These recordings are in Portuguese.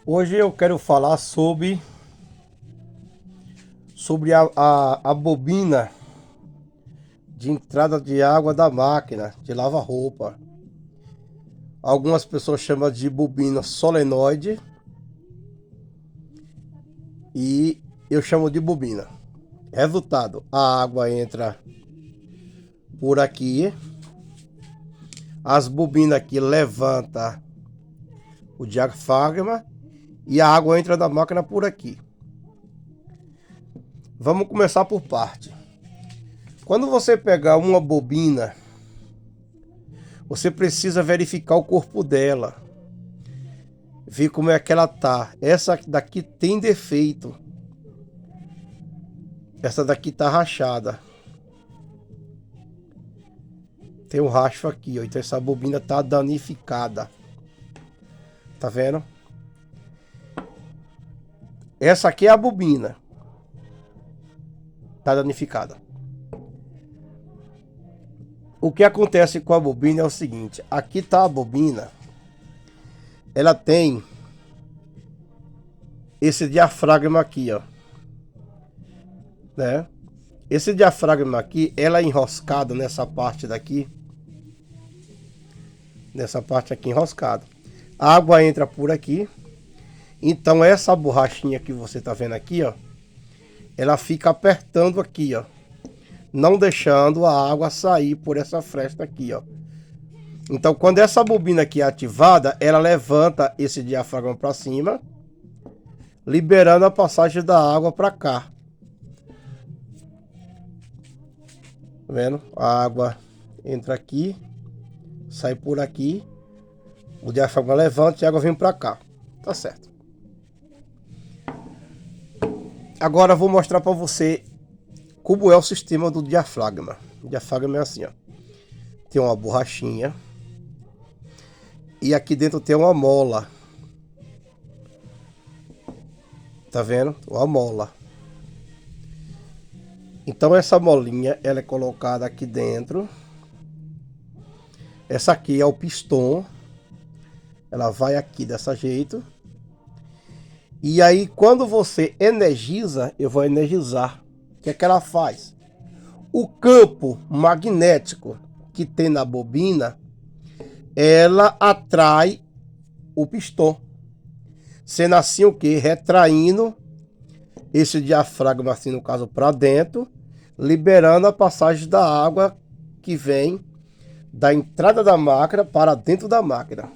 Hoje eu quero falar sobre a bobina de entrada de água da máquina de lavar roupa. Algumas pessoas chamam de bobina solenoide e eu chamo de bobina. Resultado, a água entra por aqui, as bobinas aqui levantam o diafragma e a água entra da máquina por aqui. Vamos começar por parte. Quando você pegar uma bobina, você precisa verificar o corpo dela, ver como é que ela tá. Essa daqui tem defeito, essa daqui tá rachada, tem um racho aqui, ó. Então essa bobina tá danificada, tá vendo? Essa aqui é a bobina, tá danificada. O que acontece com a bobina é o seguinte: aqui tá a bobina, ela tem esse diafragma aqui, ó, né? Esse diafragma aqui, ela é enroscada nessa parte daqui, nessa parte aqui enroscada. A água entra por aqui, então essa borrachinha que você tá vendo aqui, ó, ela fica apertando aqui, ó, não deixando a água sair por essa fresta aqui, ó. Então, quando essa bobina aqui é ativada, ela levanta esse diafragma para cima, liberando a passagem da água para cá. Tá vendo? A água entra aqui, sai por aqui, o diafragma levanta e a água vem para cá. Tá certo. Agora eu vou mostrar para você como é o sistema do diafragma. O diafragma é assim, ó. Tem uma borrachinha e aqui dentro tem uma mola. Tá vendo? Uma mola. Então essa molinha, ela é colocada aqui dentro. Essa aqui é o pistão. Ela vai aqui dessa jeito. E aí quando você energiza, eu vou energizar. O que é que ela faz? O campo magnético que tem na bobina, ela atrai o pistão. Sendo assim o que? Retraindo esse diafragma, assim no caso, para dentro, liberando a passagem da água que vem da entrada da máquina para dentro da máquina.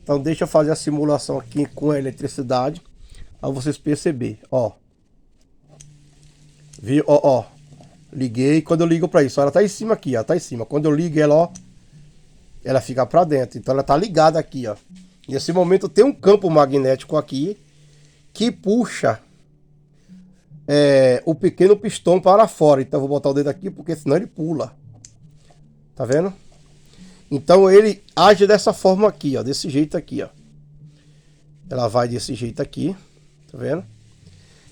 Então deixa eu fazer a simulação aqui com a eletricidade para vocês perceberem, ó. Viu? Ó. Liguei. Quando eu ligo para isso, ela tá em cima aqui, ó, tá em cima. Quando eu ligo ela, ó, ela fica para dentro. Então ela tá ligada aqui, ó. Nesse momento tem um campo magnético aqui que puxa o pequeno pistão para fora. Então eu vou botar o dedo aqui porque senão ele pula. Tá vendo? Então ele age dessa forma aqui, ó, desse jeito aqui, ó. Ela vai desse jeito aqui, tá vendo?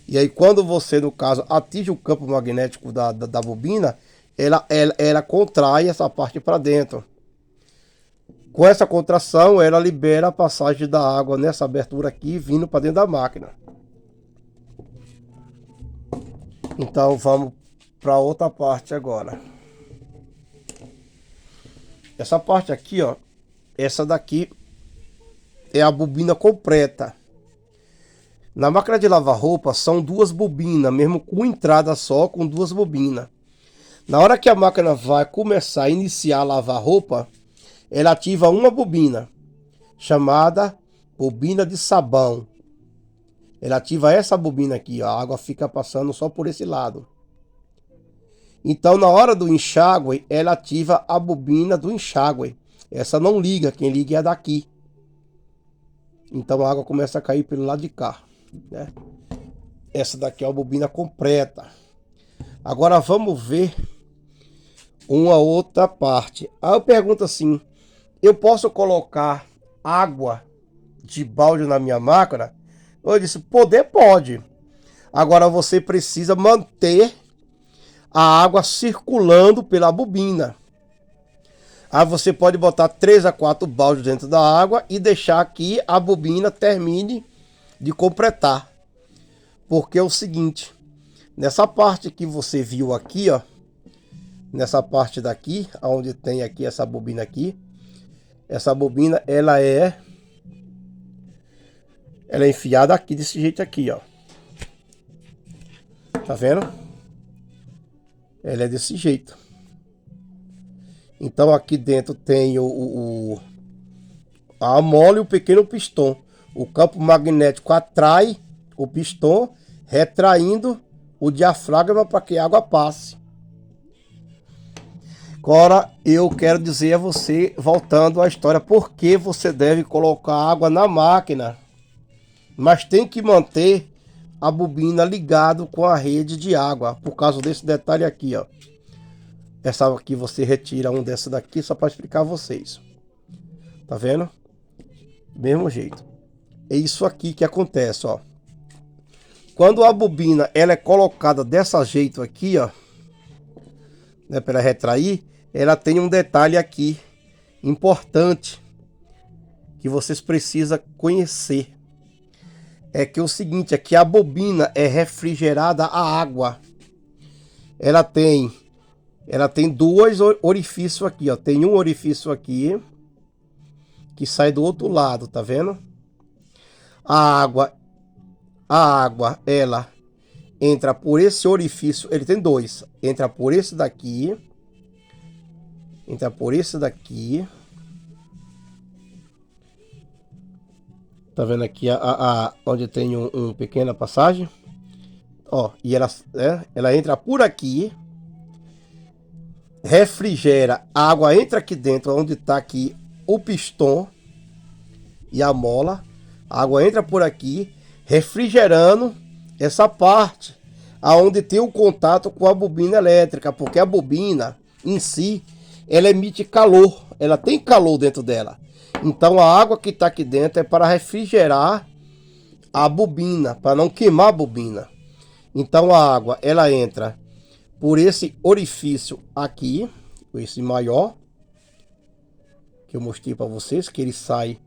E aí quando você, no caso, atinge o campo magnético da bobina, ela contrai essa parte para dentro. Com essa contração, ela libera a passagem da água nessa abertura aqui, vindo para dentro da máquina. Então vamos para outra parte agora. Essa parte aqui, ó, essa daqui é a bobina completa. Na máquina de lavar roupa são duas bobinas, mesmo com entrada só, com duas bobinas. Na hora que a máquina vai começar a iniciar a lavar roupa, ela ativa uma bobina, chamada bobina de sabão. Ela ativa essa bobina aqui, ó, a água fica passando só por esse lado. Então, na hora do enxágue, ela ativa a bobina do enxágue. Essa não liga, quem liga é a daqui. Então a água começa a cair pelo lado de cá, né? Essa daqui é a bobina completa. Agora vamos ver uma outra parte. Aí eu pergunto assim: eu posso colocar água de balde na minha máquina? Eu disse: poder pode. Agora você precisa manter a água circulando pela bobina. Aí você pode botar 3 a 4 baldes dentro da água e deixar que a bobina termine de completar. Porque é o seguinte, nessa parte que você viu aqui, ó, nessa parte daqui, onde tem aqui essa bobina aqui, essa bobina ela é enfiada aqui desse jeito aqui, ó. Tá vendo? Ela é desse jeito. Então aqui dentro tem a mola e o pequeno pistão. O campo magnético atrai o pistão, retraindo o diafragma para que a água passe. Agora eu quero dizer a você, voltando à história, por que você deve colocar água na máquina, mas tem que manter a bobina ligado com a rede de água, por causa desse detalhe aqui, ó. Essa aqui você retira um dessa daqui só para explicar a vocês. Tá vendo? Do mesmo jeito. É isso aqui que acontece, ó. Quando a bobina ela é colocada dessa jeito aqui, ó, né, para retrair, ela tem um detalhe aqui importante que vocês precisam conhecer. É que é o seguinte, é que a bobina é refrigerada a água. Ela tem dois orifícios aqui, ó. Tem um orifício aqui que sai do outro lado, tá vendo? A água, ela entra por esse orifício, ele tem dois. Entra por esse daqui. Entra por esse daqui. Tá vendo aqui onde tem uma pequena passagem? Ó, e ela entra por aqui. Refrigera, a água entra aqui dentro, onde tá aqui o pistão e a mola. A água entra por aqui, refrigerando essa parte aonde tem o contato com a bobina elétrica, porque a bobina em si, ela emite calor, ela tem calor dentro dela. Então a água que está aqui dentro é para refrigerar a bobina, para não queimar a bobina. Então a água ela entra por esse orifício aqui, esse maior, que eu mostrei para vocês, que ele sai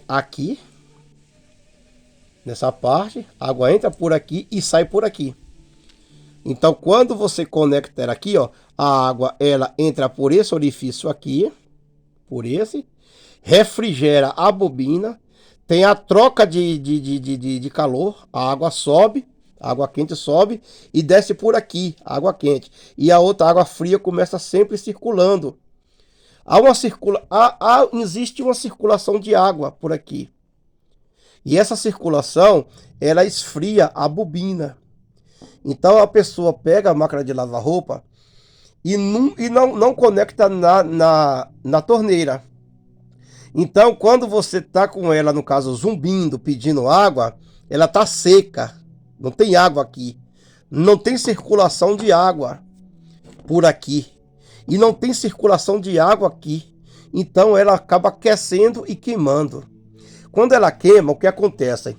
aqui, nessa parte, a água entra por aqui e sai por aqui. Então quando você conecta ela aqui, ó, a água ela entra por esse orifício aqui, por esse, refrigera a bobina, tem a troca de calor, a água sobe, a água quente sobe e desce por aqui, a água quente. E a outra água fria começa sempre circulando. Existe uma circulação de água por aqui. E essa circulação, ela esfria a bobina. Então a pessoa pega a máquina de lavar roupa e não conecta na torneira. Então quando você tá com ela, no caso, zumbindo, pedindo água, ela tá seca. Não tem água aqui. Não tem circulação de água por aqui. E não tem circulação de água aqui. Então ela acaba aquecendo e queimando. Quando ela queima, o que acontece?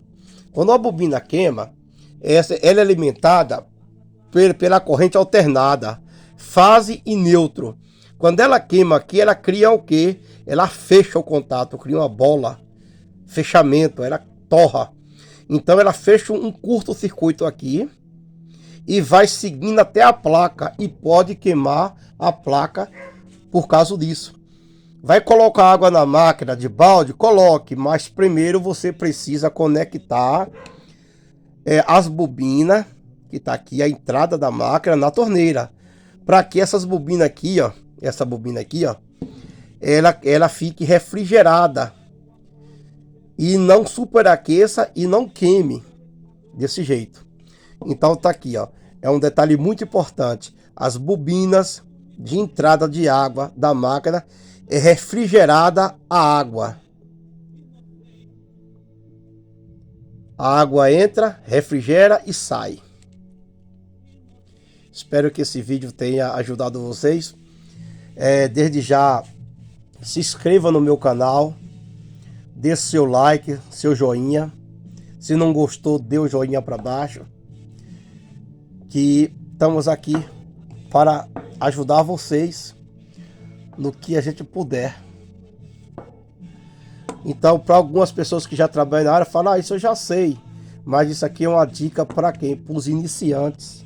Quando a bobina queima, ela é alimentada pela corrente alternada, fase e neutro. Quando ela queima aqui, ela cria o quê? Ela fecha o contato, cria uma bola, fechamento, ela torra. Então ela fecha um curto-circuito aqui e vai seguindo até a placa e pode queimar a placa por causa disso. Vai colocar água na máquina de balde? Coloque, mas primeiro você precisa conectar as bobinas, que está aqui, a entrada da máquina na torneira, para que essas bobinas aqui, ó, essa bobina aqui, ó, ela fique refrigerada e não superaqueça e não queime desse jeito. Então tá aqui, ó, é um detalhe muito importante. As bobinas de entrada de água da máquina é refrigerada a água. A água entra, refrigera e sai. Espero que esse vídeo tenha ajudado vocês. Desde já, se inscreva no meu canal. Dê seu like, seu joinha. Se não gostou, dê o joinha para baixo. Que estamos aqui para ajudar vocês no que a gente puder. Então, para algumas pessoas que já trabalham na área, falam, isso eu já sei. Mas isso aqui é uma dica para quem? Para os iniciantes.